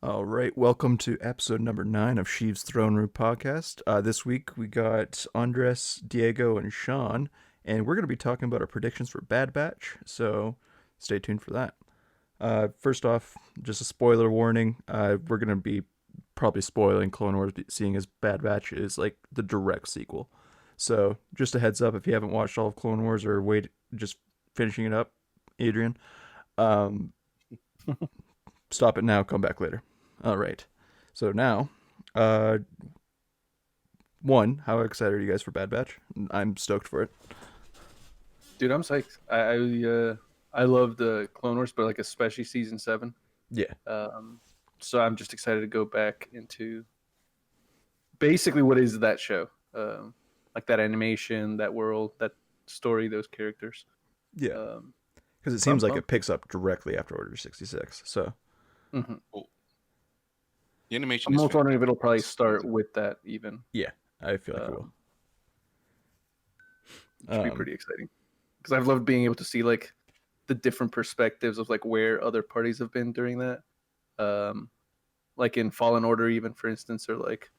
All right, welcome to episode number 9 of Sheev's Throne Room podcast. This week we got Andres, Diego, and Sean, and we're going to be talking about our predictions for Bad Batch, so stay tuned for that. First off, just a spoiler warning. We're going to be probably spoiling Clone Wars, seeing as Bad Batch is like the direct sequel. So just a heads up if you haven't watched all of Clone Wars or just finishing it up, Adrian, um, stop it now, come back later. All right. So now, uh, one, how excited are you guys for Bad Batch? I'm stoked for it. Dude, I'm psyched. I love the Clone Wars, but like especially season 7. Yeah. Um, so I'm just excited to go back into basically what is that show, like that animation, that world, that story, those characters. Yeah. Um, Because it so I'm seems like it pumped. picks up directly after Order 66. So, hmm Well, the animation I'm is almost wondering if it'll fantastic. probably It's start amazing. with that even. yeah, I feel like it will. Um, it should be Um, pretty exciting because I've loved being able to see like the different perspectives of like where other parties have been during that. Um, like in Fallen Order, even for instance, or like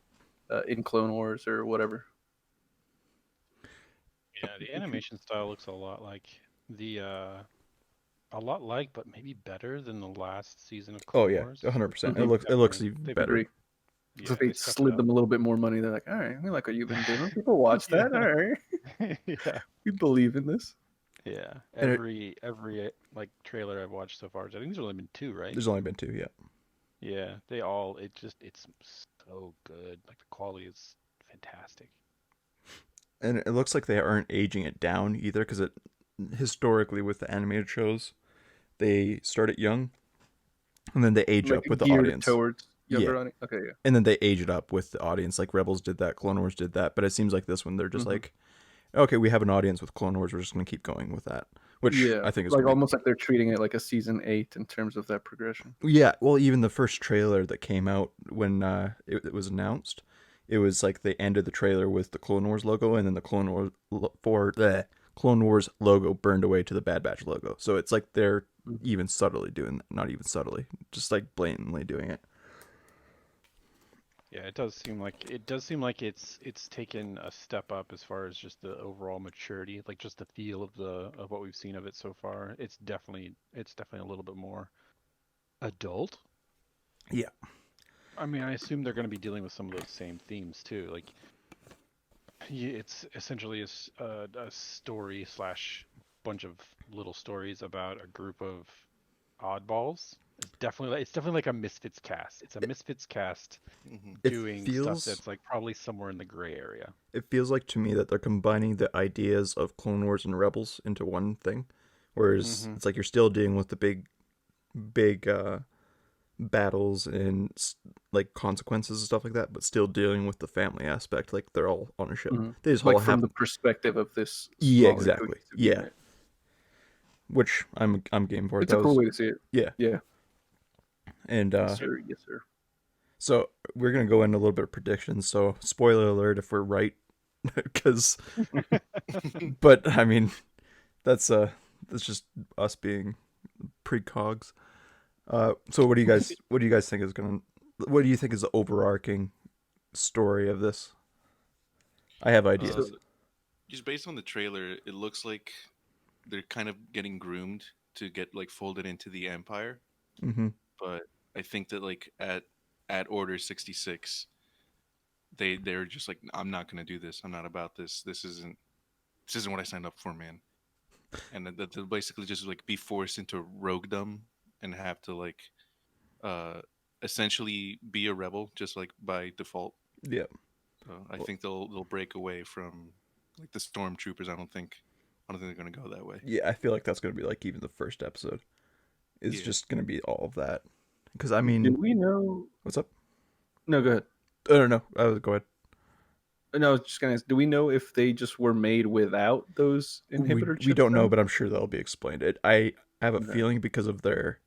in Clone Wars or whatever. Yeah, the animation style looks a lot like, but maybe better than the last season of oh, Clone yeah, Wars. 100%. It Mhm. looks even They've better. Agree. yeah, So they stepped it slid up. them a little bit more money. They're like, all right, we like what you've been doing. People watch that. All right, Yeah, we believe in this. yeah. And Every like trailer I've watched so far, I think there's only been two, right? there's only been 2 yet. Yeah, they all. It's so good. Like the quality is fantastic. And it looks like they aren't aging it down either, because it historically with the animated shows, they start it young and then they age Like up with the geared audience. towards Yeah. younger audience. Okay, yeah. And then they age it up with the audience. Like Rebels did that, Clone Wars did that, but it seems like this one they're just hmm like, okay, we have an audience with Clone Wars. We're just gonna keep going with that, which Yeah, I think is like gonna almost like they're treating it like a season 8 in terms of that progression. be. Yeah, well, even the first trailer that came out when it was announced, it was like they ended the trailer with the Clone Wars logo, and then the Clone Wars logo burned away to the Bad Batch logo. So it's like they're Mhm. even subtly doing that. Not even subtly, just like blatantly doing it. Yeah, it does seem like it's taken a step up as far as just the overall maturity, like just the feel of the of what we've seen of it so far. It's definitely a little bit more adult. Yeah. I mean, I assume they're going to be dealing with some of those same themes too. Like, it's essentially a story slash bunch of little stories about a group of oddballs. It's definitely like a Misfits cast. It's a Misfits cast Hmm. It doing stuff feels that's like probably somewhere in the gray area. it feels like to me that they're combining the ideas of Clone Wars and Rebels into one thing, whereas Mm-hmm. it's like you're still dealing with the big battles and like consequences and stuff like that, but still dealing with the family aspect. Like they're all on a ship. Mhm. They just all Like from have the perspective of this yeah, smaller exactly, cohesive yeah. unit. Which I'm game for. It's a That cool was way to see it. yeah, Yeah. and Yes, sir. Yes, sir. so we're gonna go into a little bit of predictions. So spoiler alert if we're right, because but I mean that's just us being precogs. So what do you guys think is gonna what do you think is the overarching story of this? I have Uh, ideas. just based on the trailer, it looks like they're kind of getting groomed to get like folded into the Empire. Mm-hmm. But I think that like at Order 66, they're just like, I'm not gonna do this. I'm not about this. This isn't what I signed up for, man. And that they'll basically just like be forced into roguedom and have to like uh essentially be a rebel just like by default. Yeah. So I Well, think they'll break away from like the stormtroopers. I don't think they're gonna go that way. yeah, I feel like that's gonna be like even the first episode is Yeah. just gonna be all of that. Because I Do mean, we know? what's up? No, go ahead. I don't know. Go ahead. No, I was just gonna ask. Do we know if they just were made without those inhibitor We chips? don't know, Then? but I'm sure that'll be explained. I have a Okay. feeling because of their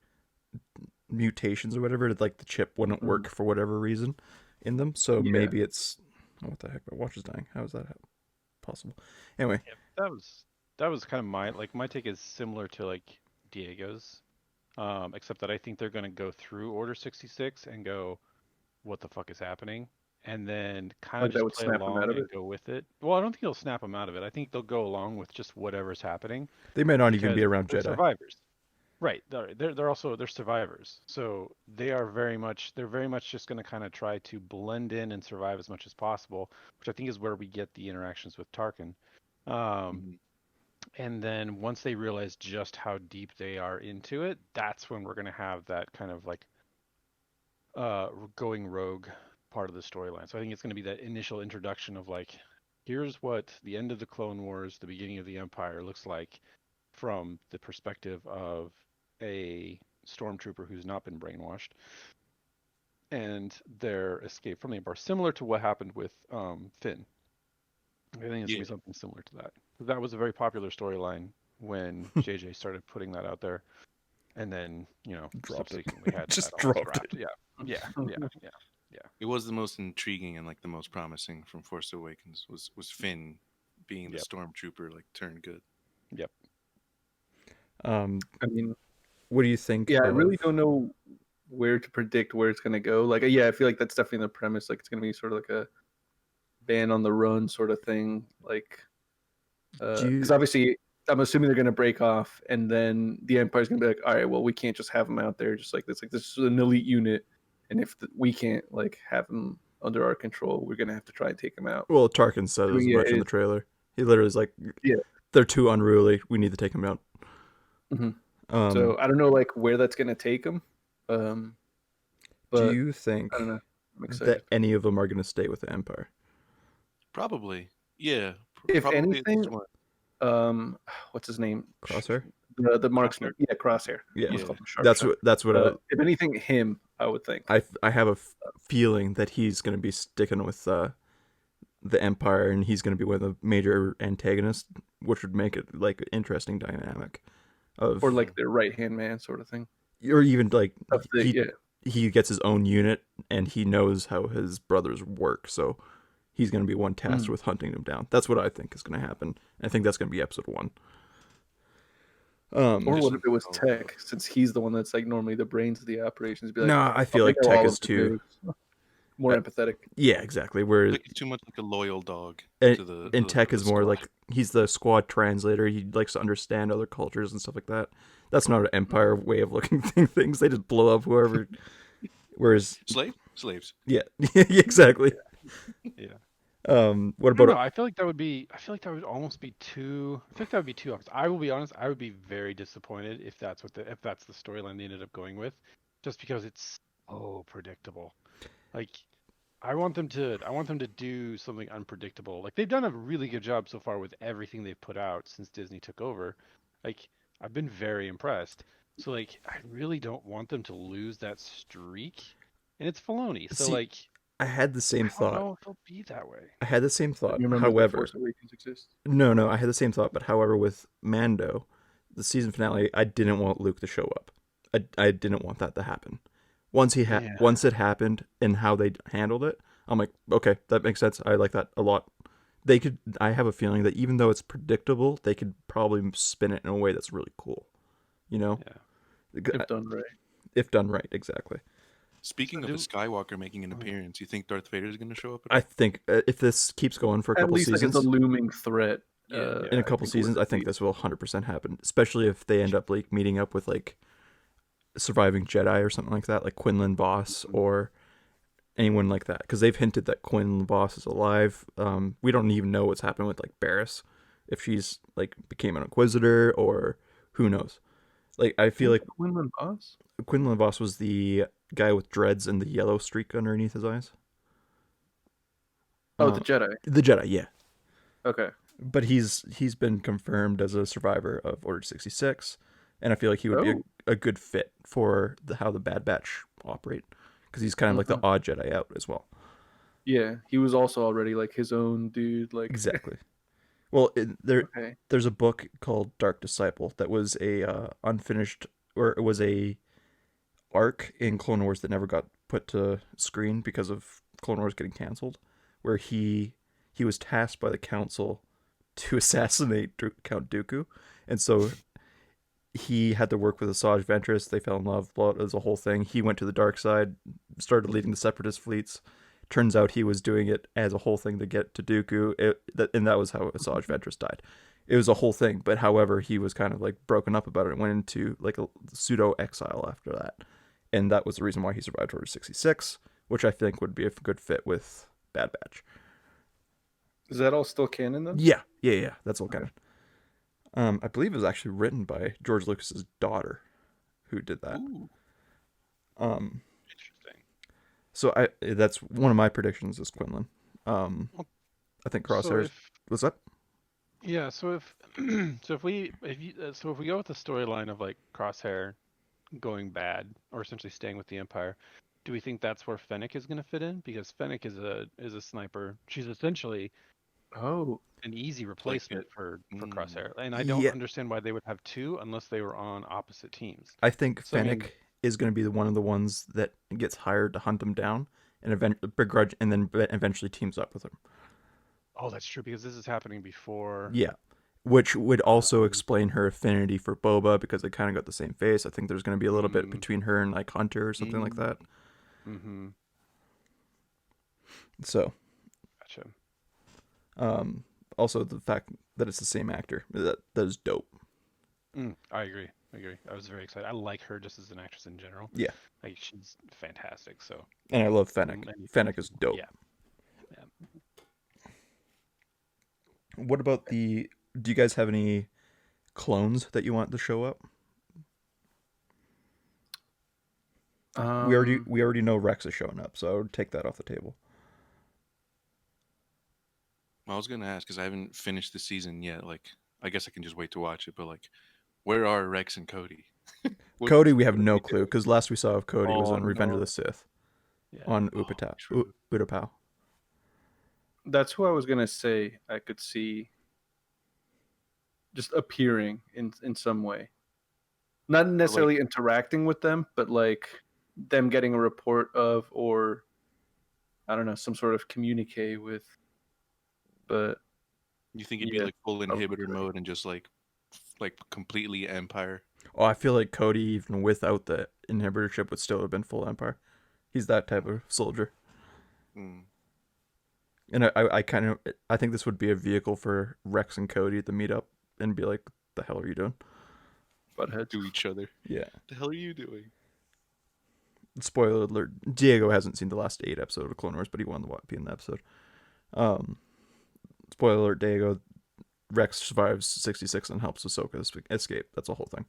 mutations or whatever, like the chip wouldn't Mhm. work for whatever reason in them. So Yeah. maybe it's oh, what the heck? My watch is dying. How is that possible? Anyway, Yeah, that was kind of my take is similar to like Diego's. except that I think they're going to go through Order 66 and go, what the fuck is happening? And then kind of Like that just would play snap him out along of and it. go with it. Well, I don't think they'll snap them out of it. I think they'll go along with just whatever's happening They may not even because be around they're Jedi. survivors. Right. They're also they're survivors. So they're very much just going to kind of try to blend in and survive as much as possible, which I think is where we get the interactions with Tarkin. Um, Mhm. and then once they realize just how deep they are into it, that's when we're going to have that kind of like going rogue part of the storyline. So I think it's going to be that initial introduction of like, here's what the end of the Clone Wars, the beginning of the Empire looks like from the perspective of a stormtrooper who's not been brainwashed and their escape from the Empire, similar to what happened with Finn. I think it's Yeah, gonna be something similar to that. That was a very popular storyline when JJ started putting that out there, and then Dropped it. subsequently had that Just all dropped it. scrapped. Yeah, yeah, yeah, yeah, yeah. it was the most intriguing and like the most promising from Force Awakens was Finn being the Yep, stormtrooper like turned good. yep. Um, I mean, what do you think yeah, I of? really don't know where to predict where it's gonna go. Like, yeah, I feel like that's definitely the premise. Like, it's gonna be sort of like a band on the run sort of thing. Like, Do because you? obviously, I'm assuming they're gonna break off, and then the Empire's gonna be like, all right, well, we can't just have them out there just like this. Like, this is an elite unit, and if we can't like have them under our control, we're gonna have to try and take them out. Well, Tarkin said I mean, as yeah, much in the trailer. He literally is like, yeah. "They're too unruly. We need to take them out." hmm Um, So I don't know like where that's gonna take them, um, do but you I don't think know. I'm that excited. any of them are going to stay with the Empire? Probably, yeah, If probably at least anything, one. um, what's his name? Crosshair? The Crosshair. marksman. Yeah, Crosshair. I Yeah, almost Yeah, called him Sharpshot. that's what If anything, him, I would think. I have a feeling that he's going to be sticking with the Empire, and he's going to be one of the major antagonists, which would make it like an interesting dynamic Or of, like their right hand man sort of thing. or even like he Yeah. he gets his own unit and he knows how his brothers work, so he's going to be one tasked Mm. with hunting them down. That's what I think is going to happen. I think that's going to be episode 1. Or There's what some if it was oh, Tech, since he's the one that's like normally the brains of the operations? Be like, No, I I'll feel take like out Tech all is of the too. moves. More empathetic. Yeah, exactly. Where like too much like a loyal dog and, to the and Tech the is more squad. like he's the squad translator. He likes to understand other cultures and stuff like that. That's not an Empire way of looking at things. They just blow up whoever. Whereas, Slaves. yeah, exactly. Yeah. What I don't know. about? I feel like that would almost be too. I feel like that would be too obvious. I will be honest. I would be very disappointed if that's the storyline they ended up going with, just because it's so predictable. Like, I want them to do something unpredictable. Like they've done a really good job so far with everything they've put out since Disney took over. Like, I've been very impressed. So like, I really don't want them to lose that streak, and it's Filoni. So See, like, I had the I same don't thought. know if it'll be that way. I had the same thought. You remember that However, Force Awakens exists? no, I had the same thought. But however, with Mando, the season finale, I didn't want Luke to show up. I didn't want that to happen. Yeah. Once it happened and how they handled it, I'm like, okay, that makes sense. I like that a lot. They could. I have a feeling that even though it's predictable, they could probably spin it in a way that's really cool. You know, Yeah. If done right. if done right, exactly. Speaking So of a do Skywalker making an appearance, you think Darth Vader is going to show up at I all? think if this keeps going for a At couple least like it's a seasons, looming threat. Yeah. in a I couple think we're seasons, I think gonna this will 100% happen. Especially if they end up like meeting up with like surviving Jedi or something like that, like Quinlan Voss or anyone like that, because they've hinted that Quinlan Voss is alive. We don't even know what's happened with like Barriss, if she's like became an Inquisitor or who knows. Like I feel be. like Quinlan Boss? Quinlan Voss was the guy with dreads and the yellow streak underneath his eyes. Oh, the Jedi. The Jedi, yeah. Okay. But he's been confirmed as a survivor of Order 66, and I feel like he would be Oh. a good fit for how the Bad Batch operate, because he's kind of like the Mhm. odd Jedi out as well. Yeah, he was also already like his own dude. Like, Exactly. Well, okay. there's a book called Dark Disciple that was a unfinished, or it was a arc in Clone Wars that never got put to screen because of Clone Wars getting canceled, where he was tasked by the council to assassinate Count Dooku, and so he had to work with Asajj Ventress. They fell in love. It was a whole thing. He went to the dark side, started leading the Separatist fleets. Turns out he was doing it as a whole thing to get to Dooku, and that was how Asajj Ventress died. It was a whole thing, but however, he was kind of like broken up about it and went into like a pseudo exile after that, and that was the reason why he survived Order 66, which I think would be a good fit with Bad Batch. Is that all still canon then? Yeah. That's all canon. I believe it was actually written by George Lucas's daughter, who did that. Ooh, Interesting. So that's one of my predictions is Quinlan. I think So Crosshairs. if What's that? yeah, so if so if we go with the storyline of like Crosshair going bad or essentially staying with the Empire, do we think that's where Fennec is going to fit in? Because Fennec is a sniper. She's essentially Oh, an easy like replacement it. for Crosshair, and I don't Yeah, understand why they would have two unless they were on opposite teams. I think So I mean, Fennec is going to be one of the ones that gets hired to hunt him down and begrudge, and then eventually teams up with him. oh, that's true because this is happening before. Yeah, which would also Um, explain her affinity for Boba because they kind of got the same face. I think there's going to be a little bit mm, between her and like Hunter or something like that. mm-hmm. So, Gotcha. um, also the fact that it's the same actor that is dope. I agree. I agree. I was very excited. I like her just as an actress in general. Yeah, Like she's fantastic. So and I love Fennec. anything Fennec she's is dope. yeah. Yeah. What about the? Do you guys have any clones that you want to show up? um, We already know Rex is showing up, so I would take that off the table. I was gonna ask because I haven't finished the season yet. Like, I guess I can just wait to watch it. But like, where are Rex and Cody? what Cody, we have what are no they clue doing? because last we saw of Cody was oh on Revenge of no, the Sith Yeah. on Oh, true. Utapau. that's who I was gonna say. I could see just appearing in some way, not Or like, necessarily interacting with them, but like them getting a report of, or I don't know, some sort of communique with. But you think it'd be yeah, like full probably inhibitor Cody. mode and just like completely Empire? Oh, I feel like Cody, even without the inhibitor chip, would still have been full Empire. He's that type of soldier, Mm. and I think this would be a vehicle for Rex and Cody to meet up and be like, "The hell are you doing?" Buttheads. To each other. Yeah. The hell are you doing? Spoiler alert: Diego hasn't seen the last 8 episodes of Clone Wars, but he wanted to be in the episode. Um, spoiler alert: Diego Rex survives 66 and helps Ahsoka escape. That's a whole thing.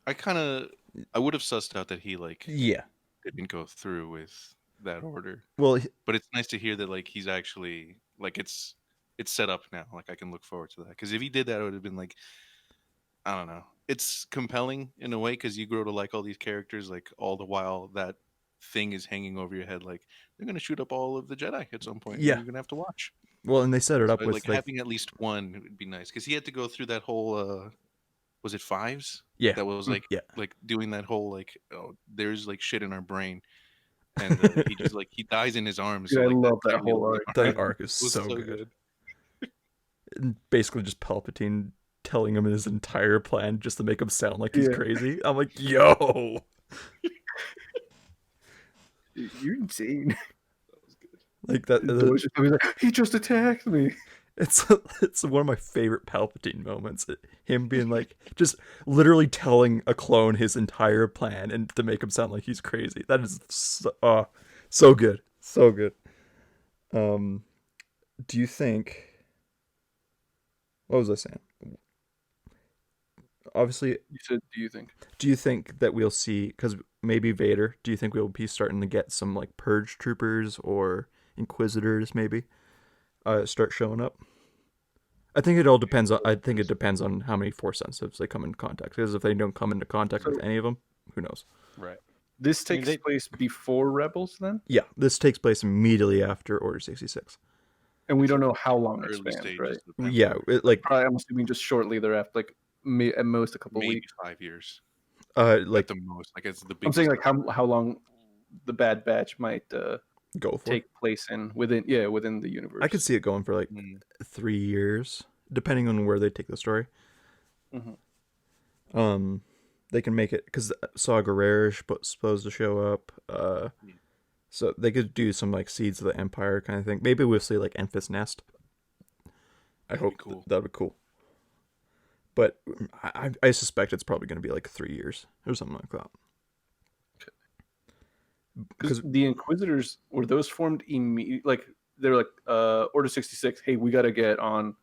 I would have sussed out that he like Yeah. didn't go through with that order. Well, But it's nice to hear that like he's actually like it's set up now. Like I can look forward to that. Because if he did that, it would have been like I don't know. It's compelling in a way because you grow to like all these characters. Like all the while that thing is hanging over your head. Like they're gonna shoot up all of the Jedi at some point, and yeah. you're gonna have to watch. Well, and they set it So up like with like, having at least one would be nice because he had to go through that whole. Was it Fives? yeah, That was Mm. yeah. like doing that whole like oh there's like shit in our brain and he just like he dies in his arms. Dude, So I like that love that tiny whole little arc. That arm arc is was so so good. good. And basically, just Palpatine telling him his entire plan just to make him sound like he's Yeah. crazy. I'm like, yo, You're insane. That was good. like that. Door's just always like, he just attacked me. It's one of my favorite Palpatine moments. Him being like, just literally telling a clone his entire plan and to make him sound like he's crazy. That is so good, so good. Do you think? What was I saying? Obviously, You said, do you think? do you think that we'll see? Because maybe Vader. Do you think we'll be starting to get some like Purge troopers or Inquisitors maybe start showing up? I think it all depends on. I think it depends on how many Force sensitives they come into contact. Because if they don't come into contact with So- any of them, who knows? Right. This I mean, takes place before Rebels, then, Yeah, this takes place immediately after Order 66. and we don't know how long it Early spans, stages right? of Empire. Yeah, like Probably, I'm assuming just shortly thereafter, like at most a couple Maybe weeks. 5 years like at the most. Like it's the I'm biggest. saying like how long the Bad Batch might go for. take place within the universe. I could see it going for like Mm. 3 years, depending on where they take the story. Mhm. They can make it because Saw Gerrera's supposed to show up. So they could do some like Seeds of the Empire kind of thing. Maybe we'll see like Enfys Nest. I That'd be hope cool. that would be cool. But I suspect it's probably going to be like 3 years or something like that. Because the Inquisitors, were those formed immediately? Like they're like Order 66. Hey, we got to get on.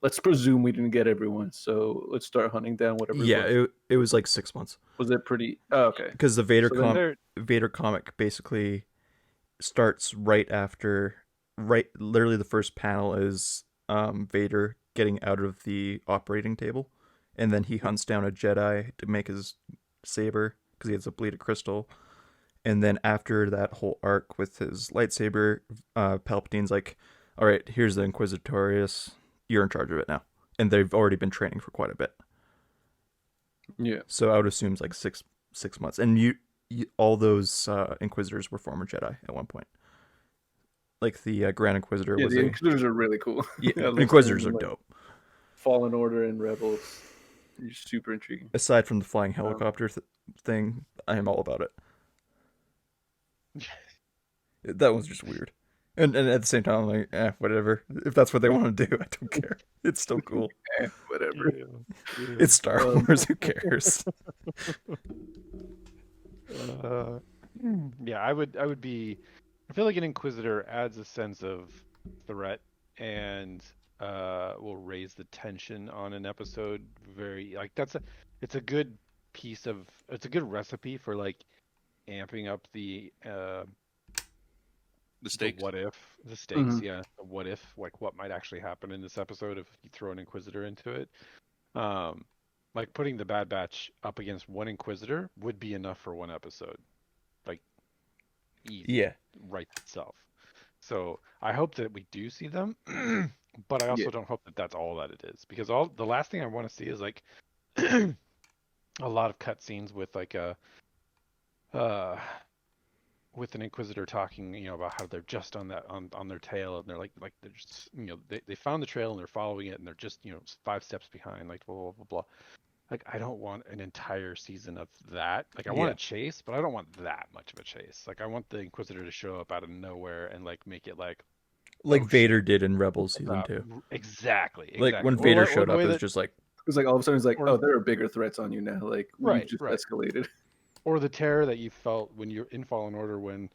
Let's presume we didn't get everyone, so let's start hunting down whatever. Yeah, it was like 6 months. Was it pretty? Oh, okay. Because the So Vader comic basically starts right after, literally the first panel is Vader getting out of the operating table, and then he hunts down a Jedi to make his saber because he has a bleeded crystal. And then after that whole arc with his lightsaber, Palpatine's like, "All right, here's the Inquisitorius. You're in charge of it now." And they've already been training for quite a bit. Yeah. So I would assume it's like six months. And you all those Inquisitors were former Jedi at one point. Like the Grand Inquisitor was the Inquisitors are really cool. Yeah, Inquisitors are dope. Fallen Order and Rebels. You're super intriguing. Aside from the flying helicopter thing, I am all about it. That was just weird. And at the same time, I'm like, whatever. If that's what they want to do, I don't care. It's still cool. Whatever. Yeah. It's Star Wars. Who cares? Yeah, I would be. I feel like an Inquisitor adds a sense of threat and will raise the tension on an episode. Very like it's a good it's a good recipe for like amping up the stakes. The stakes, yeah. The what if, like what might actually happen in this episode if you throw an Inquisitor into it. Like putting the Bad Batch up against one Inquisitor would be enough for one episode. Like, easy. Yeah. Writes itself. So I hope that we do see them, but I also don't hope that that's all that it is, because the last thing I want to see is like a lot of cutscenes with like with an Inquisitor talking, about how they're just on their tail, and they're like they're just, they found the trail and they're following it, and they're just 5 steps behind, like blah blah blah blah. Like I don't want an entire season of that. Like I want a chase, but I don't want that much of a chase. Like I want the Inquisitor to show up out of nowhere and like make it like Vader did in Rebels season 2. Exactly. Like when Vader showed up, it was just like, it was like all of a sudden it's like, oh, there are bigger threats on you now. Like we just escalated. Or the terror that you felt when you're in Fallen Order when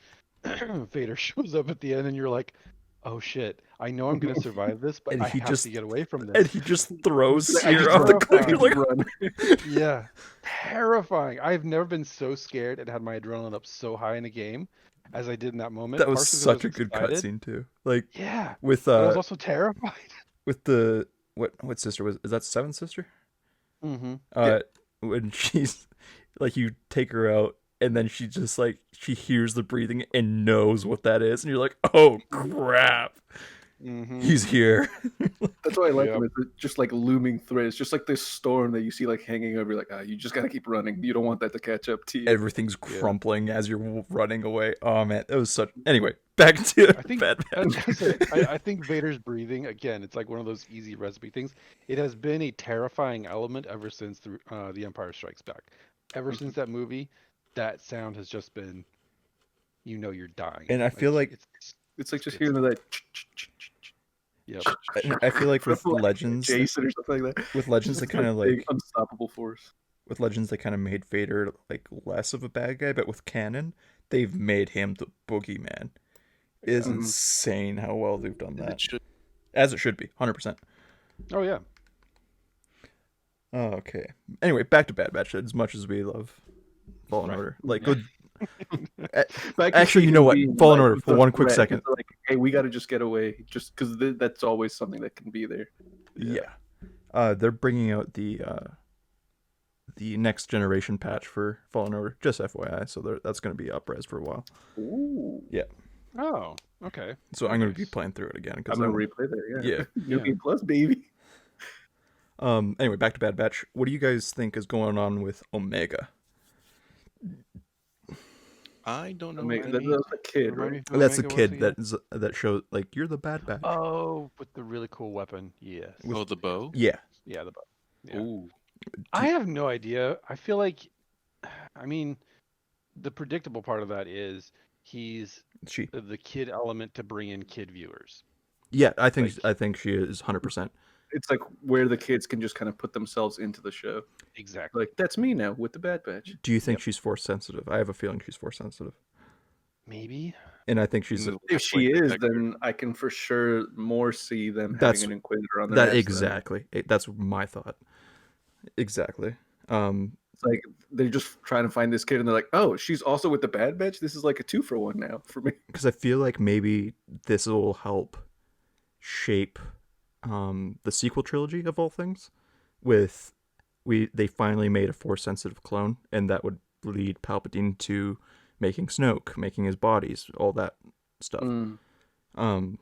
Vader shows up at the end and you're like, oh shit, I know I'm going to survive this, but I have to get away from this. And he just throws Seer off the cliff. You're like, run. Yeah, terrifying. I've never been so scared and had my adrenaline up so high in a game as I did in that moment. That was such a good cutscene too. Like, yeah, with I was also terrified. With the what sister is that? Seventh sister? Mm-hmm. When she's like, you take her out, and then she just like, she hears the breathing and knows what that is, and you're like, oh crap, he's here. That's why I like him. It's just like looming threat. It's just like this storm that you see like hanging over. You're like, you just gotta keep running. You don't want that to catch up to you. Everything's crumpling as you're running away. Oh man, that was such. Anyway, back to Bad Batch. I think Vader's breathing, again, it's like one of those easy recipe things. It has been a terrifying element ever since The Empire Strikes Back. Ever since that movie, that sound has just been, you're dying. And I feel like it's like just hearing that. Yep. I feel like with Legends, Jason or something like that. With Legends, they kind of like unstoppable force. With Legends, they kind of made Vader like less of a bad guy, but with canon, they've made him the boogeyman. It is insane how well they've done that. As it should be, 100%. Oh yeah. Oh, okay. Anyway, back to Bad Batch. As much as we love Fallen Order, like, actually, you know what? Fallen Order for one quick second. Like, hey, we got to just get away, just because that's always something that can be there. Yeah. They're bringing out the next generation patch for Fallen Order, just FYI. So that's going to be up-res for a while. Ooh. Yeah. Oh, okay. So I'm going to be playing through it again. I'm going to replay there. Yeah. New Game Plus, baby. Anyway, back to Bad Batch. What do you guys think is going on with Omega? I don't know. That's a kid, right? That's a kid that shows like, you're the Bad Batch. Oh, with the really cool weapon. Yes. The bow. Yeah. Yeah, the bow. Yeah. Ooh. I have no idea. I feel like, I mean, the predictable part of that is he's She. the kid element to bring in kid viewers. Yeah, I think Like, she is 100%. It's like where the kids can just kind of put themselves into the show. exactly. Like, that's me now with the Bad Batch. Do you think Yep. she's force sensitive? I have a feeling she's force sensitive, Maybe. and I think she's In the If last, she is, detector. then I can for sure more see them That's- having an Inquisitor on their that ass. exactly. That's my thought. Exactly. It's like they're just trying to find this kid, and they're like, "Oh, she's also with the Bad Batch. This is like a 2-for-1 now for me." Because I feel like maybe this will help shape the sequel trilogy of all things. With they finally made a force sensitive clone, and that would lead Palpatine to making Snoke, making his bodies, all that stuff. Mm.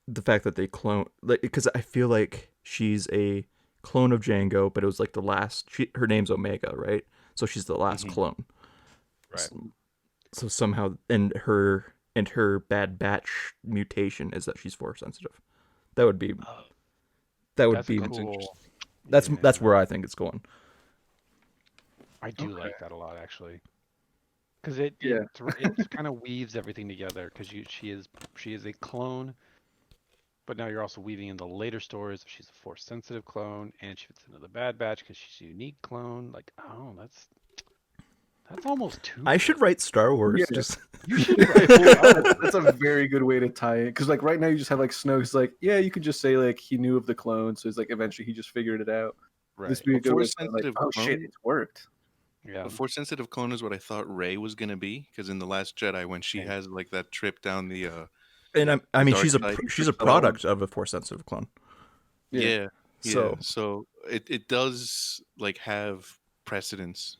The fact that they clone, like, because I feel like she's a clone of Django, but it was like the last. Her name's Omega, right? So she's the last clone. Right. So somehow, and her Bad Batch mutation is that she's force sensitive. That would be That's be cool. that's Yeah. where I think it's going. I do Okay. like that a lot, actually, because it kind of weaves everything together. Because she is a clone, but now you're also weaving in the later stories. She's a force sensitive clone, and she fits into the Bad Batch because she's a unique clone. Like, oh, that's almost too. I should write Star Wars. Yeah. Just You should write. That's a very good way to tie it, because like right now you just have like Snoke's like, yeah, you could just say like he knew of the clone, so it's like eventually he just figured it out. Right. This would be a good way to say, like, Force-sensitive oh shit, clone? it's worked. Yeah. A force sensitive clone is what I thought Rey was gonna be, because in the Last Jedi, when she Same. has like that trip down the and I mean dark she's a side. she's a product of a force sensitive clone. Yeah. Yeah. So So it does like have precedence,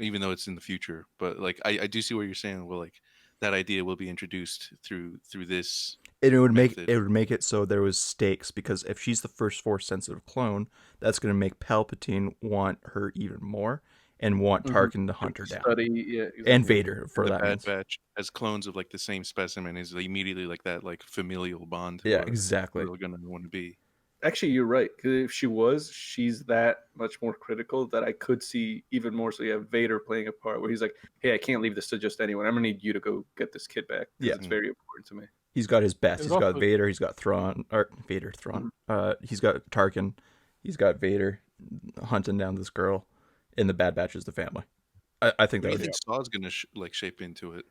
even though it's in the future. But like I do see what you're saying. Well, like that idea will be introduced through this. it would method. make it so there was stakes, because if she's the first force sensitive clone, that's going to make Palpatine want her even more and want Tarkin to hunt her down, Study, yeah, exactly. and Vader for the that Bad means. Batch as clones of like the same specimen is immediately like that like familial bond. Yeah, exactly. We're gonna want to be. Actually, you're right. 'Cause if she's that much more critical that I could see even more. So you have Vader playing a part where he's like, "Hey, I can't leave this to just anyone. I'm gonna need you to go get this kid back. Yeah. It's very important to me." He's got his best. It He's was got also- Vader. He's got Thrawn. Or Vader, Thrawn. He's got Tarkin. He's got Vader hunting down this girl. And the Bad Batch is the family. I think What that do you would think Saw's gonna like shape into it?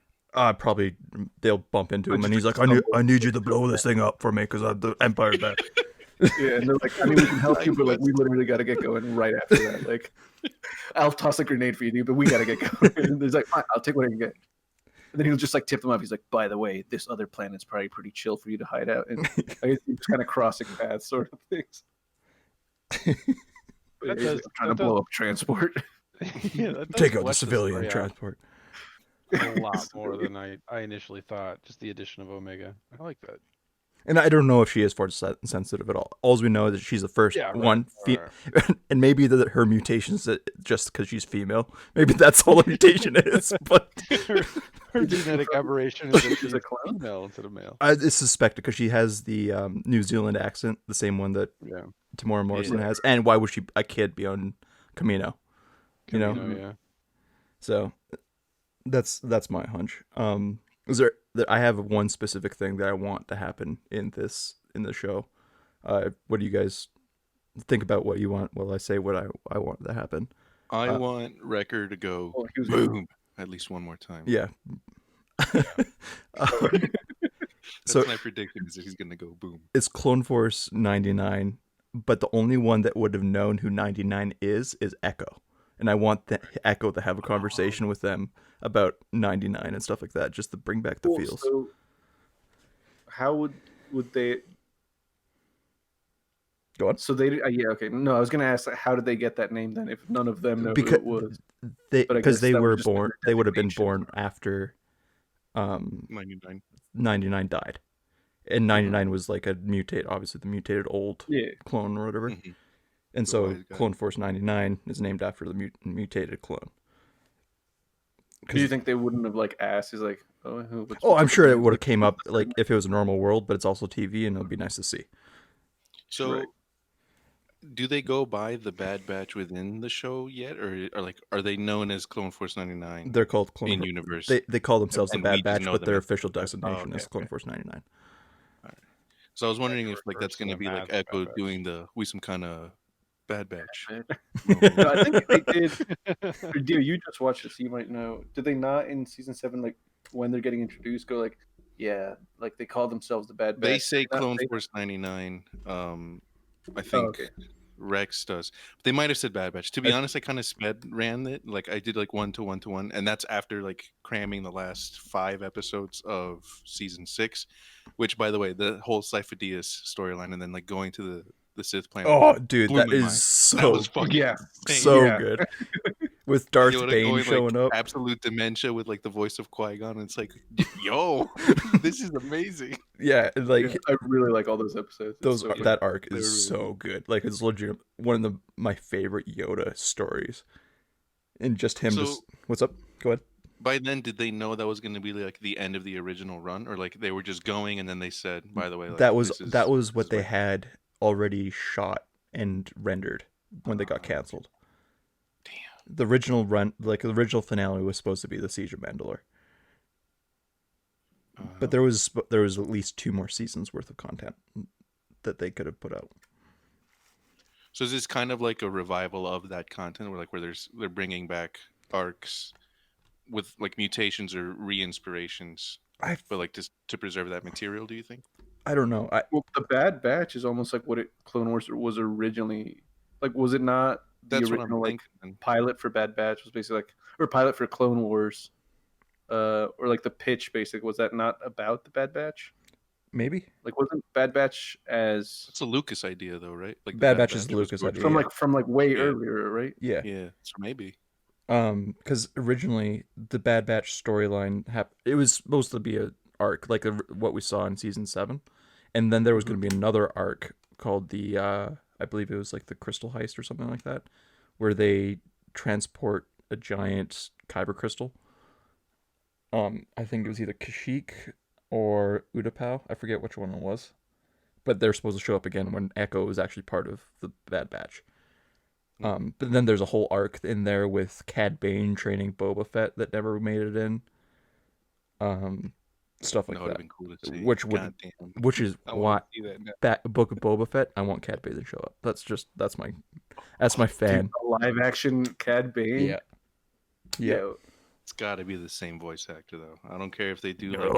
probably they'll bump into him, Just and he's like, stumble. I need you to blow this thing up for me because I'm the Empire back. Yeah, and they're like, "I mean, we can help you, but like, we literally got to get going right after that. Like, I'll toss a grenade for you, dude, but we got to get going." And he's like, "Fine, I'll take what I can get." And then he'll just like tip them off. He's like, "By the way, this other planet's probably pretty chill for you to hide out." And I guess he's just kind of crossing paths, sort of things. But That he's does- trying to that blow up transport. Yeah, that does Take out the flesh civilian story out transport. a lot more than I initially thought. Just the addition of Omega, I like that. And I don't know if she is force sensitive at all. All we know is that she's the first Yeah, right, one, right. and maybe that her mutations just because she's female. Maybe that's all the mutation is. But Her genetic aberration is that She's she's a clone? female instead of male. I suspect because she has the New Zealand accent, the same one that Yeah. Tamora Morrison Yeah. has. And why would a kid be on Camino? You know. Yeah. So that's my hunch. Is there that I have one specific thing that I want to happen in the show. What do you guys think about what you want? Well, I say what I want to happen. I want Wrecker to go Oh, he was boom at least one more time. Yeah. That's So my prediction is that he's gonna go boom. it's Clone Force 99, but the only one that would have known who 99 is Echo. And I want Echo to have a conversation with them about 99 and stuff like that, just to bring back the Cool, feels. so how would they? Go on. So they, yeah, okay. No, I was gonna ask, how did they get that name then? If none of them know Because who it was, they But I because guess they that would were just be born, their they would have been designation. born after 99. 99 died. And 99 was like a obviously the mutated old yeah. clone or whatever. Mhm. And The so wise guy. Clone Force 99 is named after the mutated clone. Do you think they wouldn't have like asked? He's like, oh, what's Oh, I'm up sure with it that? would have came up like if it was a normal world, but it's also TV and it'll be nice to see. So Right. do they go by the Bad Batch within the show yet, or like are they known as Clone Force 99 They're called Clone. in universe, They call themselves the and we Bad just Batch, know but them their as official Bad? Oh, designation okay, is Clone okay. Force 99. All right. So I was wondering He if like refers that's to gonna them be like as the Echo Bad doing the we some kind of Bad Batch Bad. moment. No, I think they did. Batch. Dear, you just watched it, so you might know. Did they not in season 7, like when they're getting introduced, go like, yeah, like they call themselves the Bad They Batch? say Did they not Clone say Force 99. I that? Oh, think okay. Rex does. They might have said Bad Batch. To be I- honest, I kind of sped ran it. Like I did like 1 to 1 to 1, and that's after like cramming the last 5 episodes of season 6. Which, by the way, the whole Sifo-Dyas storyline, and then like going to the Sith planet Oh, dude, blew that my is mind. That was so fucking Yeah. insane. so Yeah. good. With Darth Yoda Bane going like showing up. absolute dementia with like the voice of Qui-Gon, and it's like, yo, this is amazing. Yeah, Yeah, like I really like all those episodes. It's those so funny. that arc They is were really so good. Like it's legit one of my favorite Yoda stories. And just him So just what's up? Go ahead. by then, did they know that was going to be like the end of the original run, or like they were just going and then they said, by the way, like That was this what is they where. had already shot and rendered when they got canceled. Damn. The original run, like the original finale, was supposed to be the Siege of Mandalore, but there was at least 2 more seasons worth of content that they could have put out. So is this kind of like a revival of that content, where like they're bringing back arcs with like mutations or re-inspirations, I but like just to preserve that material? Do you think? I don't know. Well, the Bad Batch is almost like what Clone Wars was originally. Like, was it not the That's what I'm original like thinking. pilot for Bad Batch was basically like, or pilot for Clone Wars, or like the pitch basically was that not about the Bad Batch? Maybe Like, wasn't Bad Batch as That's a Lucas idea, though, right? Like the Bad Bad Batch is Batch was Lucas George idea. from Yeah. like way Yeah. earlier, right? Yeah. Yeah, so maybe. Because originally the Bad Batch storyline it was supposed to be a arc like what we saw in season 7, and then there was going to be another arc called the I believe it was like the Crystal Heist or something like that, where they transport a giant kyber crystal. I think it was either Kashyyyk or Utapau. I forget which one it was, but they're supposed to show up again when Echo was actually part of the Bad Batch. But then there's a whole arc in there with Cad Bane training Boba Fett that never made it in. Stuff like That would have that. been cool to see. Which would, Goddamn. which is I want why to see that now. that Book of Boba Fett. I want Cad Bane to show up. That's my Dude, fan. a live action Cad Bane. Yeah. Yeah. Yo, It's got to be the same voice actor, though. I don't care if they do like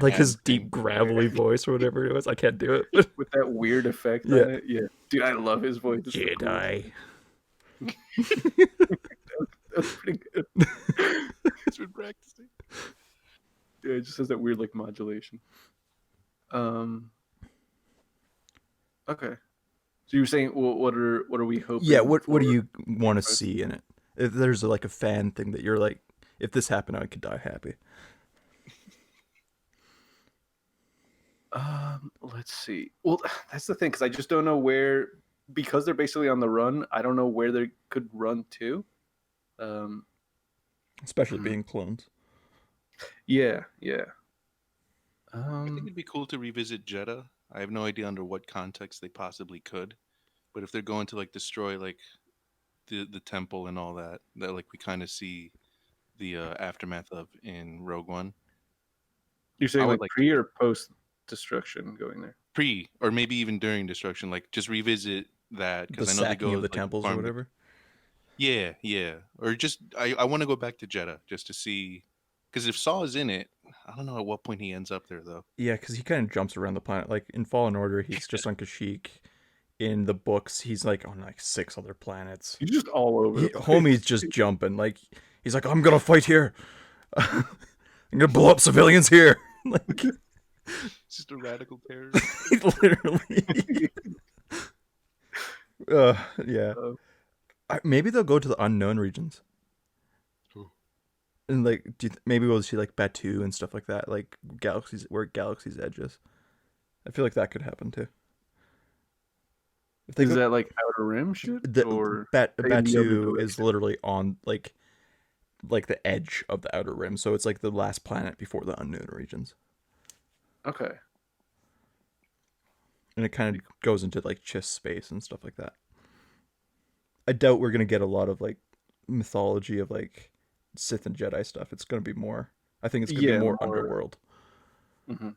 Like his Manhattan deep thing. gravelly voice or whatever it was. I can't do it. with that weird effect Yeah. on it. Yeah, dude, I love his voice. It's the coolest. Jedi. That's pretty good. He's been practicing. Yeah, it just has that weird like modulation. Okay. So you were saying, well, what are we hoping? Yeah. What do for? you want to see in it? If there's like a fan thing that you're like, if this happened, I could die happy. Let's see. Well, that's the thing because I just don't know where, because they're basically on the run. I don't know where they could run to. Especially being clones. Yeah, yeah. I think it'd be cool to revisit Jeddah. I have no idea under what context they possibly could, but if they're going to like destroy like the temple and all that, that like we kind of see the aftermath of in Rogue One. You're saying I would like like pre or post destruction going there? Pre or maybe even during destruction, like just revisit that The because I know they sacking go of the like, temples or farm whatever. Yeah, yeah. Or just I want to go back to Jeddah just to see, because if Saw is in it, I don't know at what point he ends up there though. Yeah, because he kind of jumps around the planet. Like in Fallen Order, he's just on Kashyyyk. In the books, he's like on like 6 other planets. You're just all over. the place. Homie's just jumping. Like he's like, I'm gonna fight here. I'm gonna blow up civilians here. Like It's just a radical terrorist. literally. Yeah. Maybe they'll go to the unknown regions. Ooh. And like, maybe we'll see like Batu and stuff like that, like galaxies where Galaxy's Edge is. I feel like that could happen too. If they Is go, that like Outer Rim shit? Or Batu is literally on like the edge of the Outer Rim, so it's like the last planet before the unknown regions. okay. and it kind of goes into like Chiss space and stuff like that. I doubt we're gonna get a lot of like mythology of like Sith and Jedi stuff. It's gonna be more. I think it's gonna be Yeah, more more. underworld. Mhm.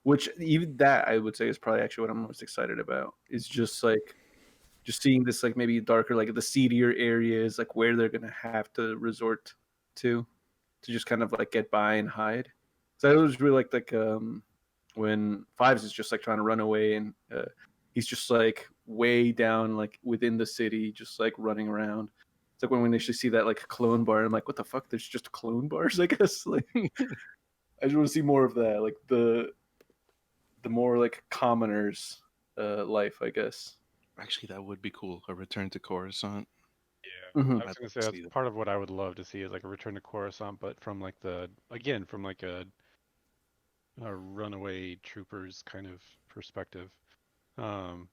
Which even that I would say is probably actually what I'm most excited about. Is just like just seeing this like maybe darker, like the seedier areas, like where they're gonna have to resort to just kind of like get by and hide. So I was really like when Fives is just like trying to run away and he's just like way down like within the city, just like running around. It's like when we initially see that like clone bar, I'm like, what the fuck? There's just clone bars, I guess. Like I just want to see more of that, like the more like commoners life, I guess. Actually, that would be cool. A return to Coruscant. Yeah, Mhm. I was I'd gonna love say to that's see that. part of what I would love to see is like a return to Coruscant, but from like from like a runaway troopers kind of perspective. Um,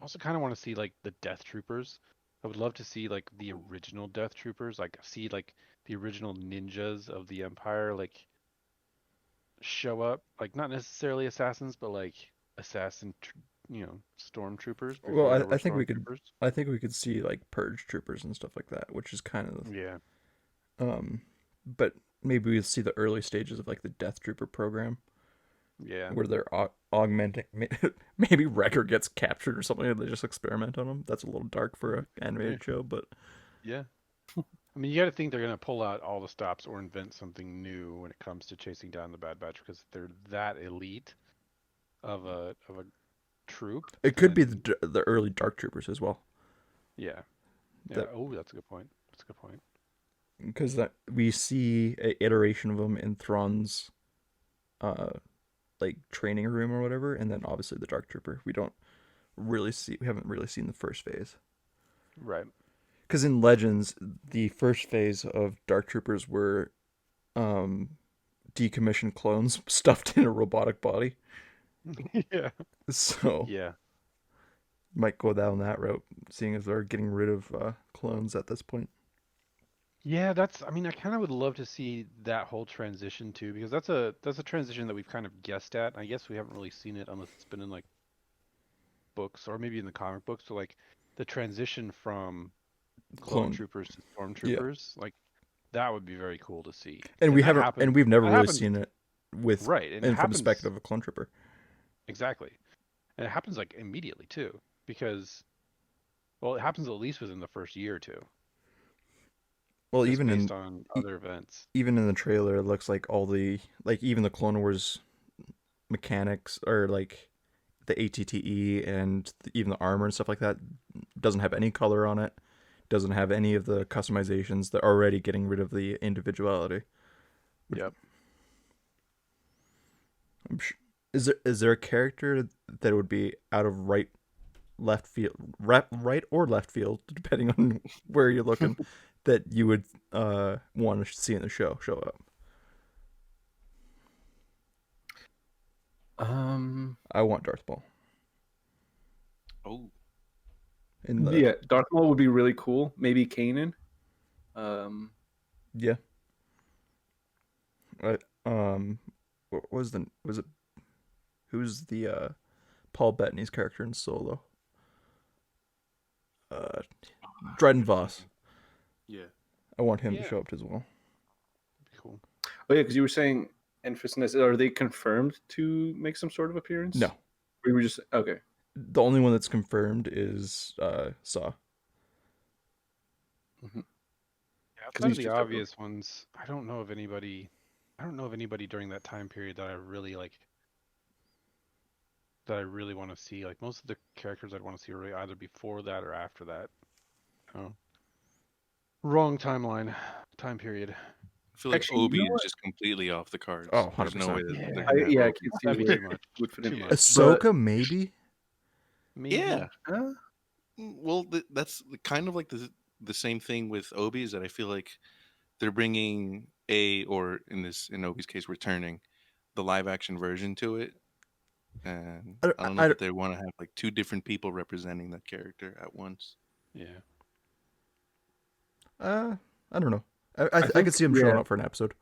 also kind of want to see like the Death Troopers. I would love to see like the original Death Troopers, like see like the original ninjas of the Empire, like show up, like not necessarily assassins, but like stormtroopers Well, before there I were think we could. stormtroopers. I think we could see like purge troopers and stuff like that, which is kind of Yeah, but maybe we'll see the early stages of like the Death Trooper program yeah, where they're augmenting. Maybe Wrecker gets captured or something, and they just experiment on him. That's a little dark for an yeah, animated show, but yeah. I mean, you got to think they're gonna pull out all the stops or invent something new when it comes to chasing down the Bad Batch because they're that elite of a troop. it could be Then the early Dark Troopers as well. yeah, yeah. That Oh, that's a good point. That's a good point. because that we see a iteration of them in Thrawn's uh like training room or whatever, and then obviously the Dark Trooper. We haven't really seen the first phase. Right. Because in Legends, the first phase of Dark Troopers were um, decommissioned clones stuffed in a robotic body. Yeah. So Yeah. might go down that route, seeing as they're getting rid of clones at this point. Yeah, that's I mean, I kind of would love to see that whole transition too, because that's a transition that we've kind of guessed at. I guess we haven't really seen it unless it's been in like books or maybe in the comic books. So like the transition from clone Clone, troopers to yeah. stormtroopers, like that would be very cool to see. And And we that haven't, and happens we've never that really happens seen it with, right, and it and from the perspective happens of a clone trooper. exactly. And it happens like immediately too, because well, it happens at least within the first year or two, Well, just based on other events. even in the trailer, it looks like all the like even the Clone Wars mechanics or like the ATTE and even the armor and stuff like that doesn't have any color on it. Doesn't have any of the customizations. They're already getting rid of the individuality. Which Yep. is there a character that would be out of left field, right or left field, depending on where you're looking, that you would want to see in the show up? I want Darth Maul. Oh, In the Yeah, Darth Maul would be really cool. Maybe Kanan. yeah. What was it who's the Paul Bettany's character in Solo? Uh, Dryden Voss. yeah. I want him to Yeah. show up as well. Cool. Oh yeah, because you were saying Enfys Nest. Are they confirmed to make some sort of appearance? No, We were just okay. the only one that's confirmed is Saw. Mm-hmm. Yeah, Because outside he's of the just a obvious ones, I don't know of anybody. I don't know of anybody during that time period that I really like. That I really want to see. Like most of the characters I'd want to see are really either before that or after that. Oh, wrong time period. I feel like Actually, you Obi know is what? just completely off the cards. Oh, There's no way 100%. that Yeah. they're I, gonna have yeah, I Obi. can't see That'd be where too much. would fit Too in. much. Ahsoka, maybe. Maybe. Yeah. Huh? Well, that's kind of like the same thing with Obi is that I feel like they're bringing or in Obi's case, returning the live action version to it, and I, I don't know I, that they want to have like two different people representing that character at once. Yeah. I don't know. I I think could see him showing up for an episode.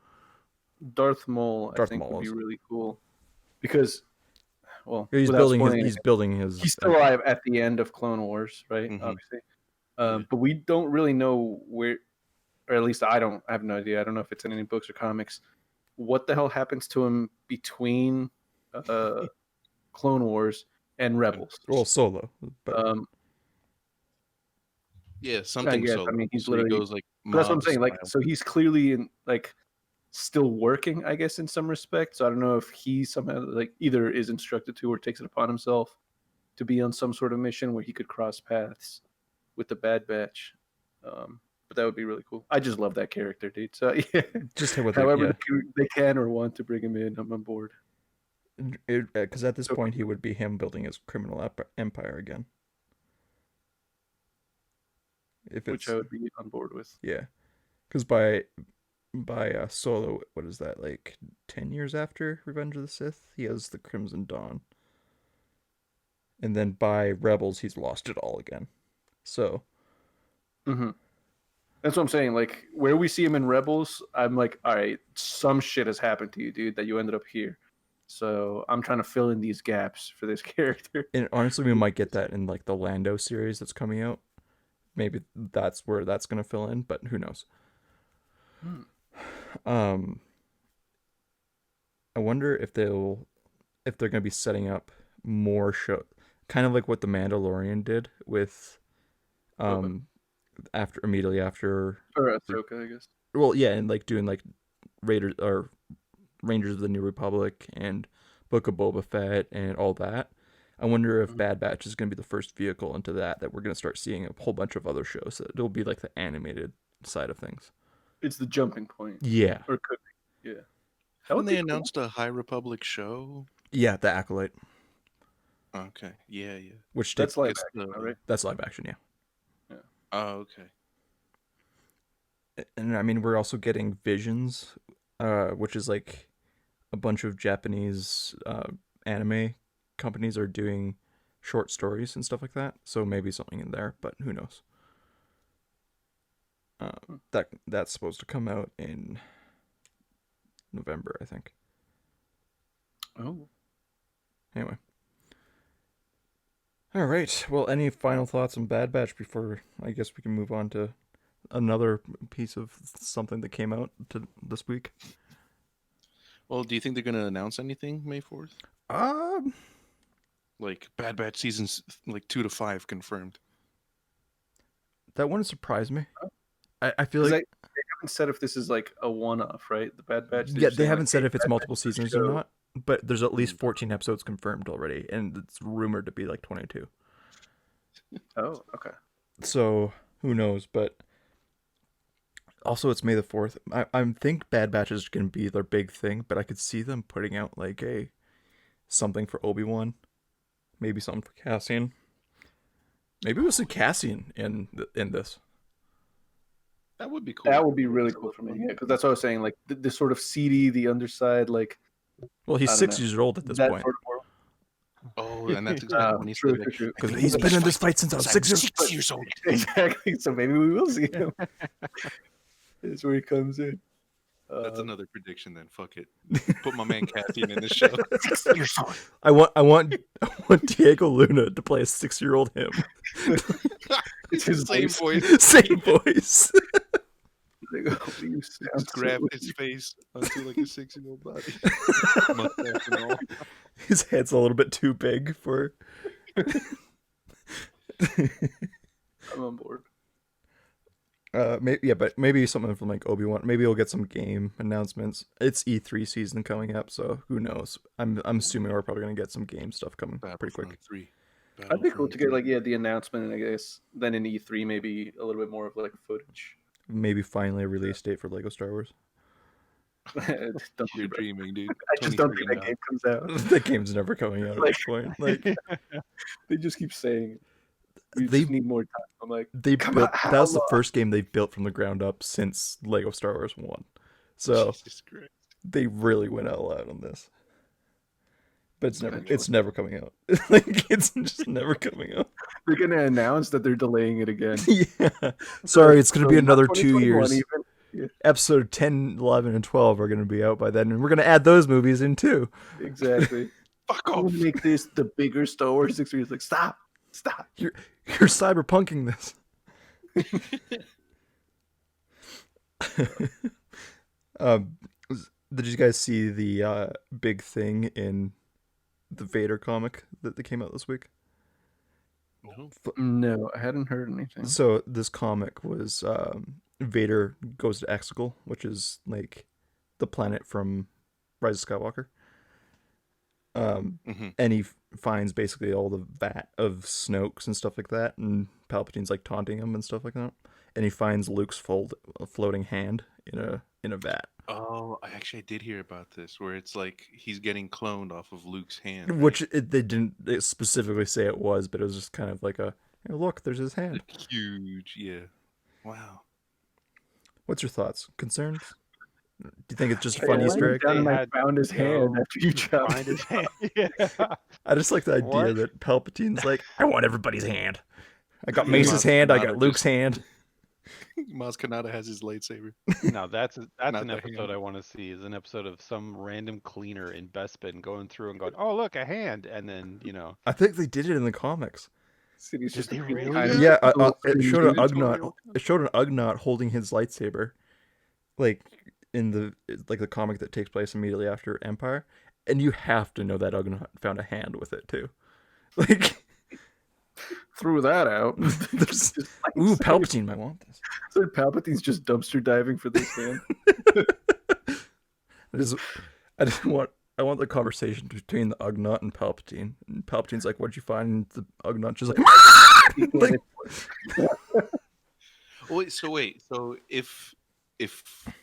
Darth Maul, I Darth think, Maul would be is- really cool because well, He's without building his. spoiling He's it, building his. he's still alive at the end of Clone Wars, right? Mhm. Obviously, Yeah. but we don't really know where, or at least I have no idea. I don't know if it's in any books or comics. What the hell happens to him between Clone Wars and Rebels? Well, Solo, but Yeah, I something guess. solo. I mean, he's So he literally. goes like But that's what I'm mob saying. Like, style. so he's clearly in like still working, I guess, in some respects. So I don't know if he somehow like either is instructed to or takes it upon himself to be on some sort of mission where he could cross paths with the Bad Batch. But that would be really cool. I just love that character, dude. So yeah, just with however yeah, they can or want to bring him in, I'm on board. because at this So- point he would be him building his criminal empire again. If Which it's I would be on board with. yeah, because by Solo, what is that, like 10 years after Revenge of the Sith? He has the Crimson Dawn, and then by Rebels he's lost it all again. So Mm-hmm. That's what I'm saying. Like where we see him in Rebels, I'm like, all right, some shit has happened to you, dude, that you ended up here. So I'm trying to fill in these gaps for this character. and honestly, we might get that in like the Lando series that's coming out. Maybe that's where that's gonna fill in, but who knows? I wonder if they're gonna be setting up more show, kind of like what the Mandalorian did with, immediately after. Or Ahsoka, I guess. Well, yeah, and like doing like Raiders or Rangers of the New Republic and Book of Boba Fett and all that. I wonder if Bad Batch is going to be the first vehicle into that we're going to start seeing a whole bunch of other shows. That it'll be like the animated side of things. It's the jumping point. Yeah. Or could be. Yeah. Haven't they be cool. announced a High Republic show? Yeah, the Acolyte, Okay. Yeah. which That's live It's action, the- right? that's live action, yeah. Oh, okay. And I mean, we're also getting Visions, which is like a bunch of Japanese anime companies are doing short stories and stuff like that. So maybe something in there, but who knows? That's supposed to come out in November, I think. Oh. Anyway. All right. Well, any final thoughts on Bad Batch before I guess we can move on to another piece of something that came out this week? Well, do you think they're gonna announce anything May 4th? Like Bad Batch seasons like 2 to 5 confirmed. That wouldn't surprise me. I feel 'Cause like they haven't said if this is like a one-off, right? The Bad Batch. yeah, they haven't said if it's Bad multiple Batch seasons or show. not, but there's at least 14 episodes confirmed already, and it's rumored to be like 22. Oh, okay. So who knows? But also, it's May the 4th. I think Bad Batch is going to be their big thing, but I could see them putting out like something for Obi-Wan, maybe something for Cassian. Maybe we'll see Cassian in this. That would be cool. That would be really cool for me. Yeah, because that's what I was saying. Like the sort of seedy, the underside, like Well, he's I don't 6 know. years old at this that point. sort of world. Oh, and that's exactly when he True, said true, like, true. Because he's been in this fight since I was 6 years old. old. Exactly. So maybe we will see him. That's where he comes in. That's another prediction then. Fuck it. Put my man Cassian in the show. I want Diego Luna to play a 6-year-old him. It's his Same voice. voice. Same voice. Like, oh, you sound Just so grab weird. his face onto like a 6-year-old body. Mustache and all. His head's a little bit too big for. I'm on board. But maybe something from like Obi-Wan. Maybe we'll get some game announcements. It's E3 season coming up, so who knows? I'm assuming we're probably gonna get some game stuff coming pretty quick. Battlefront 3. I'd be cool Battlefront to get 3. like the announcement, and I guess then in E3 maybe a little bit more of like footage. Maybe finally a release date for Lego Star Wars. Don't You're do that. dreaming, dude. I just don't think that 2039. game comes out. That game's never coming out at this point. Like They just keep saying we They- just need more time. I'm like, they Come built. on, That was the how first game they've built from the ground up since Lego Star Wars 1. So Jesus Christ. they really went all out on this. But it's Eventually. never coming out. Like it's just never coming out. they're gonna announce that they're delaying it again. Yeah. Sorry, it's going to be So another not 2 years. 2021 even. Episode 10, 11, and 12 are going to be out by then, and we're going to add those movies in too. Exactly. Fuck I will off. make this the bigger Star Wars experience. Like, stop. You're cyberpunking this. um, did you guys see the big thing in the Vader comic that came out this week? No. No, I hadn't heard anything. So this comic was Vader goes to Exegol, which is like the planet from Rise of Skywalker. And he finds basically all the vat of Snokes and stuff like that, and Palpatine's like taunting him and stuff like that. And he finds Luke's floating hand in a vat, Oh, I did hear about this, where it's like he's getting cloned off of Luke's hand. Right? which they didn't specifically say it was, but it was just kind of like a hey, look, there's his hand. Huge, yeah. Wow. What's your thoughts? Concerns? Do you think it's just a I fun like Easter egg? they And I had found his hand no after you chopped Find it. his hand. Yeah. I just like the idea What? that Palpatine's like, I want everybody's hand. I got Yeah, Mace's Maz hand. I Kanata got Luke's just- hand. Maz Kanata has his lightsaber. No, that's Not an the episode hand. I want to see. Is an episode of some random cleaner in Bespin going through and going, "Oh, look, a hand," and then I think they did it in the comics. City's Did just they a big really? kind of Yeah, little it screen showed an dude. Ugnaught. It showed an Ugnaught holding his lightsaber, like in the comic that takes place immediately after Empire, and you have to know that Ugnaught found a hand with it too. Like, Threw that out. there's, Just like ooh, said- Palpatine might want this. said Palpatine's just dumpster diving for this hand. I want the conversation between the Ugnaught and Palpatine. And Palpatine's like, "What'd you find?" And the Ugnaught just like, Wait, so if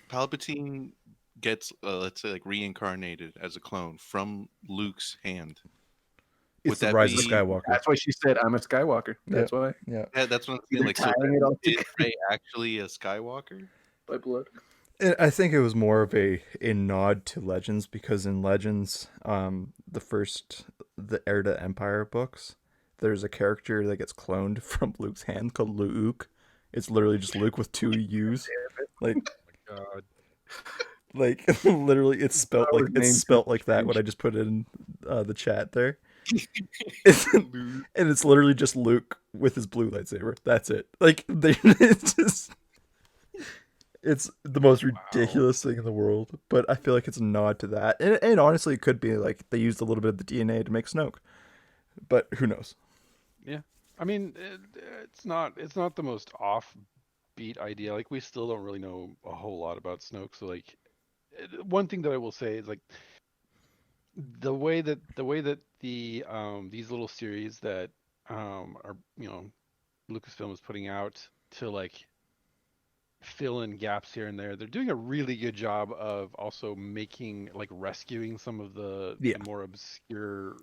Palpatine gets let's say like reincarnated as a clone from Luke's hand, it's would the that Rise of be- Skywalker. That's why she said, "I'm a Skywalker." That's why. Yeah. Yeah, that's what I'm They're saying. Like, so tying it all is together Rey actually a Skywalker? by blood. I think it was more of a nod to Legends, because in Legends, the Heir to Empire books, there's a character that gets cloned from Luke's hand called Luke. It's literally just Luke with two U's. Like God. literally it's spelt Star like Wars it's names spelt are like that when I strange. just put it in the chat there. And it's literally just Luke with his blue lightsaber. That's it. Like it's just it's the most ridiculous thing in the world, but I feel like it's a nod to that. And honestly, it could be like they used a little bit of the DNA to make Snoke, but who knows? Yeah, I mean, it's not the most offbeat idea. Like, we still don't really know a whole lot about Snoke. So, like, one thing that I will say is, like, the way that the these little series that are, Lucasfilm is putting out to like fill in gaps here and there, they're doing a really good job of also making, like, rescuing some of the Yeah. more obscure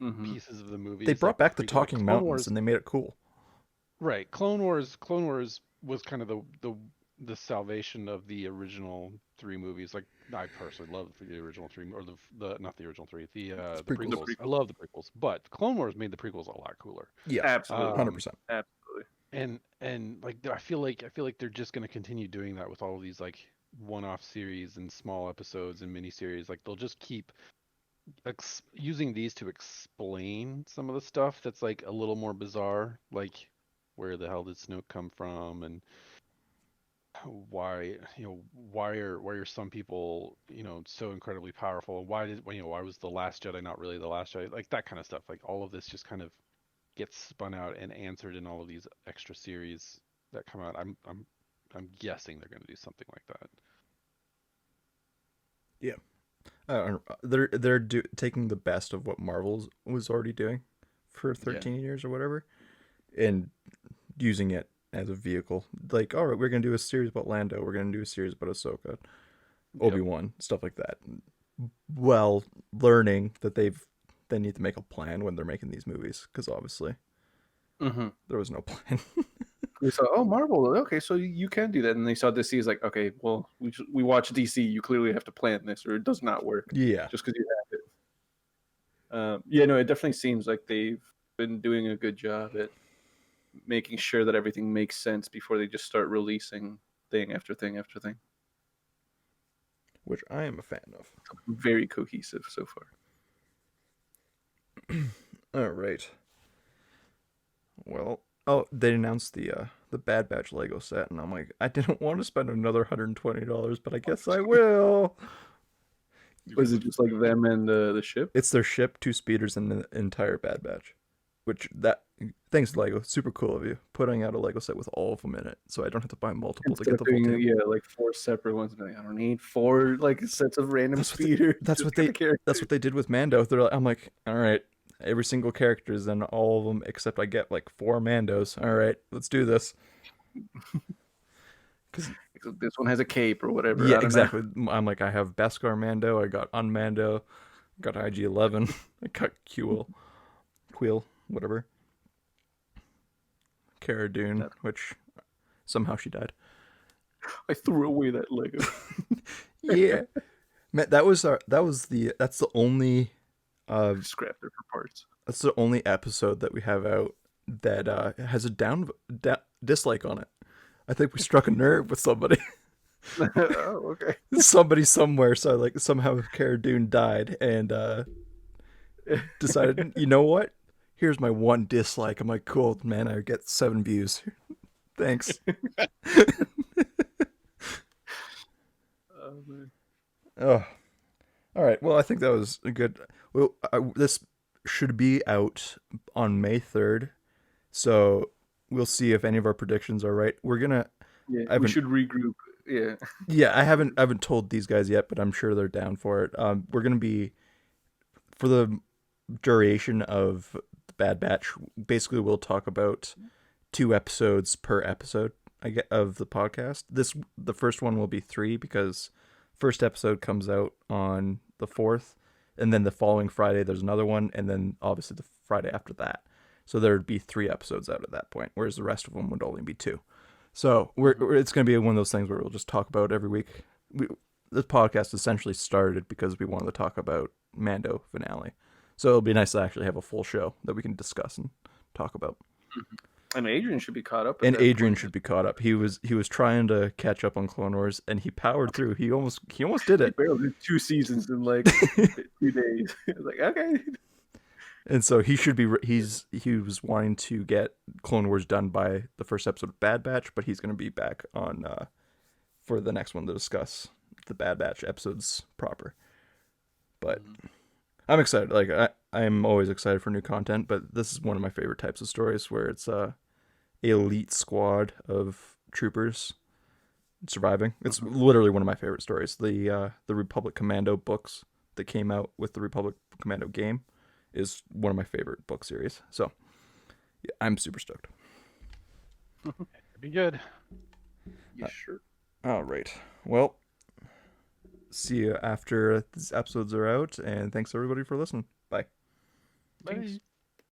Mhm. pieces of the movies. They brought like back the like Talking Clone Mountains Wars. and they made it cool. Right, Clone Wars was kind of the salvation of the original three movies. Like, I personally love the original three, or the not the original three, the prequels. prequels. I love the prequels, but Clone Wars made the prequels a lot cooler. Yeah, Absolutely. 100%. Absolutely. And like, I feel like they're just going to continue doing that with all of these, like, one-off series and small episodes and miniseries. Like, they'll just keep using these to explain some of the stuff that's, like, a little more bizarre, like, where the hell did Snoke come from, and why are some people, so incredibly powerful? Why was the Last Jedi not really the Last Jedi? Like, that kind of stuff. Like, all of this just kind of gets spun out and answered in all of these extra series that come out. I'm guessing they're going to do something like that. They're taking the best of what Marvel was already doing for 13 years or whatever, and using it as a vehicle. Like, all right, we're gonna do a series about Lando. We're gonna do a series about Ahsoka, Obi-Wan, stuff like that. Well, learning that they need to make a plan when they're making these movies, because obviously Mm-hmm. there was no plan. We saw, oh, Marvel. Okay, so you can do that. And they saw DC is like, okay, well, we watch DC. You clearly have to plan this, or it does not work Yeah, just because you have it. Yeah, no, it definitely seems like they've been doing a good job at making sure that everything makes sense before they just start releasing thing after thing after thing. which I am a fan of. Very cohesive so far. All right. Well, oh, they announced the Bad Batch Lego set, and I'm like, I didn't want to spend another $120, but I guess I will. Was it just like them and the ship? It's their ship, two speeders, and the entire Bad Batch. Which that thanks Lego, super cool of you putting out a Lego set with all of them in it, so I don't have to buy multiple to Instead get of the full doing table. like 4 separate ones, like, I don't need 4 like sets of random That's what they, speeders. that's just what for they the character. that's what they did with Mando. I'm like, all right, every single character is in all of them except I get like 4 Mandos. All right, let's do this. Because This one has a cape or whatever. yeah, I don't know. exactly. I'm like, I have Beskar Mando, I got Unmando, I got IG-11, I got Queel, whatever. Cara Dune, which somehow she died. I threw away that Lego. Yeah, man, that's the only Scrapped it for parts. that's the only episode that we have out that has a dislike on it. I think we struck a nerve with somebody. Oh, okay. Somebody somewhere saw like somehow Cara Dune died and decided, you know what? Here's my one dislike. I'm like, cool, man. I get 7 views. Thanks. Oh, man. Oh, all right. Well, I think that was a good. Well, this should be out on May 3rd, so we'll see if any of our predictions are right. We're gonna. Yeah, I we haven't. should regroup. Yeah. Yeah, I haven't told these guys yet, but I'm sure they're down for it. We're gonna be for the duration of the Bad Batch. Basically, we'll talk about 2 episodes per episode I get of the podcast. The first one will be 3 because first episode comes out on the 4th, and then the following Friday there's another one, and then obviously the Friday after that. So there'd be 3 episodes out at that point, whereas the rest of them would only be 2. So it's going to be one of those things where we'll just talk about every week. This podcast essentially started because we wanted to talk about Mando finale. So it'll be nice to actually have a full show that we can discuss and talk about. And Adrian should be caught up. At And that Adrian point. should be caught up. He was trying to catch up on Clone Wars, and he powered through. He almost did it. Barely did 2 seasons in like 2 days. I was like, okay. And so he should be. He was wanting to get Clone Wars done by the first episode of Bad Batch, but he's going to be back on for the next one to discuss the Bad Batch episodes proper. But I'm excited. Like I'm always excited for new content, but this is one of my favorite types of stories where it's a elite squad of troopers surviving. It's literally one of my favorite stories. The Republic Commando books that came out with the Republic Commando game is one of my favorite book series. So yeah, I'm super stoked. Be good. Yeah, sure. All right. Well, see you after these episodes are out, and thanks everybody for listening. Bye. Thanks. Bye.